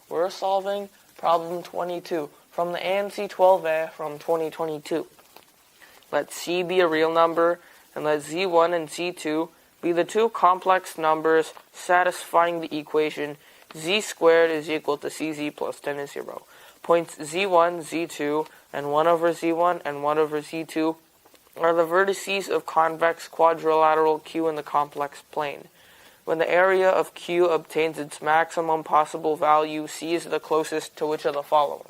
We're solving problem 22 from the AMC 12A from 2022. Let C be a real number, and let Z1 and Z2 be the two complex numbers satisfying the equation Z squared is equal to CZ plus 10 is 0. Points Z1, Z2, and 1 over Z1 and 1 over Z2 are the vertices of convex quadrilateral Q in the complex plane. When the area of Q obtains its maximum possible value, C is the closest to which of the following?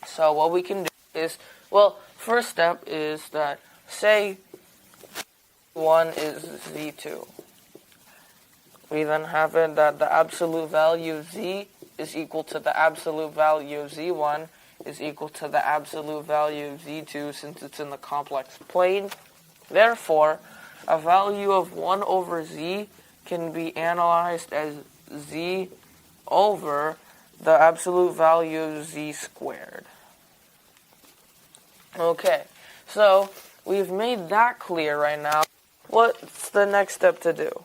So what we can do is, well, first step is that, say 1 is Z2. We then have it that the absolute value of Z is equal to the absolute value of Z1 is equal to the absolute value of Z2 since it's in the complex plane. Therefore, a value of 1 over Z can be analyzed as Z over the absolute value of Z squared. Okay, so we've made that clear right now. What's the next step to do?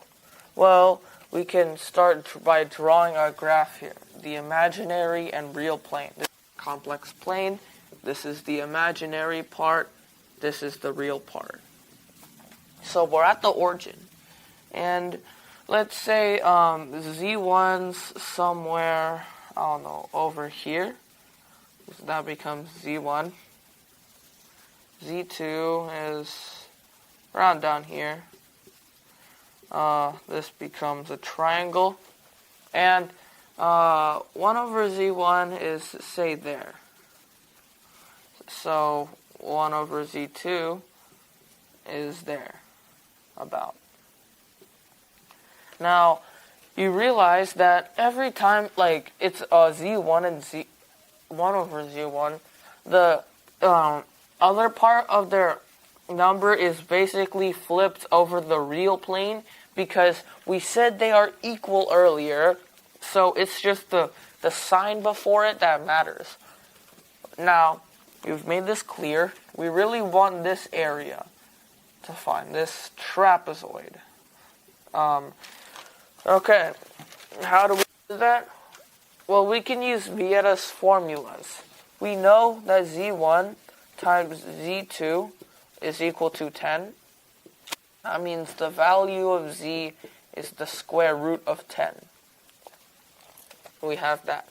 Well, we can start by drawing our graph here. The imaginary and real plane. This is the complex plane. This is the imaginary part. This is the real part. So we're at the origin. And let's say Z1's somewhere, I don't know, over here. So that becomes Z1. Z2 is around down here. This becomes a triangle. And 1 over Z1 is, say, there. So 1 over Z2 is there, about. Now, you realize that every time, like, it's Z1 and Z1 over Z1, the other part of their number is basically flipped over the real plane because we said they are equal earlier, so it's just the sign before it that matters. Now, you've made this clear. We really want this area to find, this trapezoid. Okay, how do we do that? Well, we can use Vieta's formulas. We know that Z1 times Z2 is equal to 10. That means the value of Z is the square root of 10. We have that.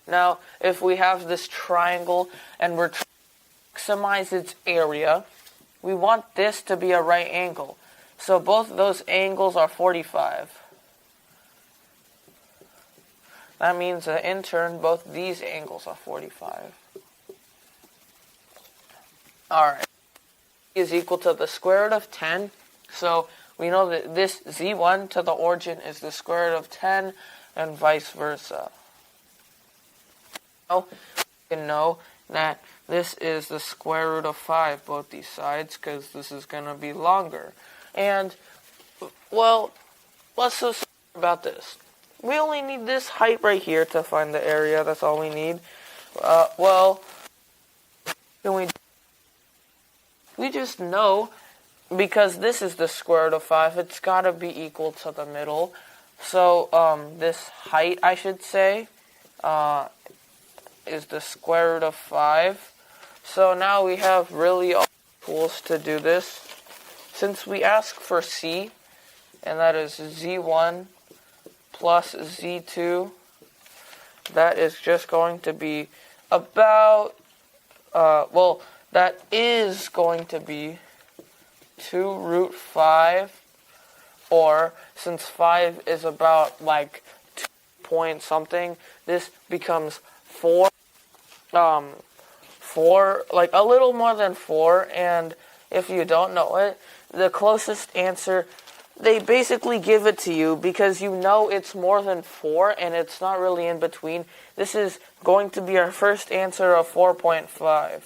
Now, if we have this triangle and we're trying to maximize its area, we want this to be a right angle. So both those angles are 45. That means that in turn, both these angles are 45. Alright. Is equal to the square root of 10. So we know that this Z1 to the origin is the square root of 10 and vice versa. Now we can know that this is the square root of 5, both these sides, because this is going to be longer. And, well, let's just talk about this. We only need this height right here to find the area. That's all we need. Well, can we just know, because this is the square root of 5, it's got to be equal to the middle. So, this height, I should say, is the square root of 5. So now we have really all the tools to do this. Since we ask for C, and that is Z1 plus Z2, that is just going to be about, that is going to be 2 root 5, or since 5 is about like 2 point something, this becomes 4, like a little more than 4, and if you don't know it, the closest answer, they basically give it to you because you know it's more than 4 and it's not really in between. This is going to be our first answer of 4.5.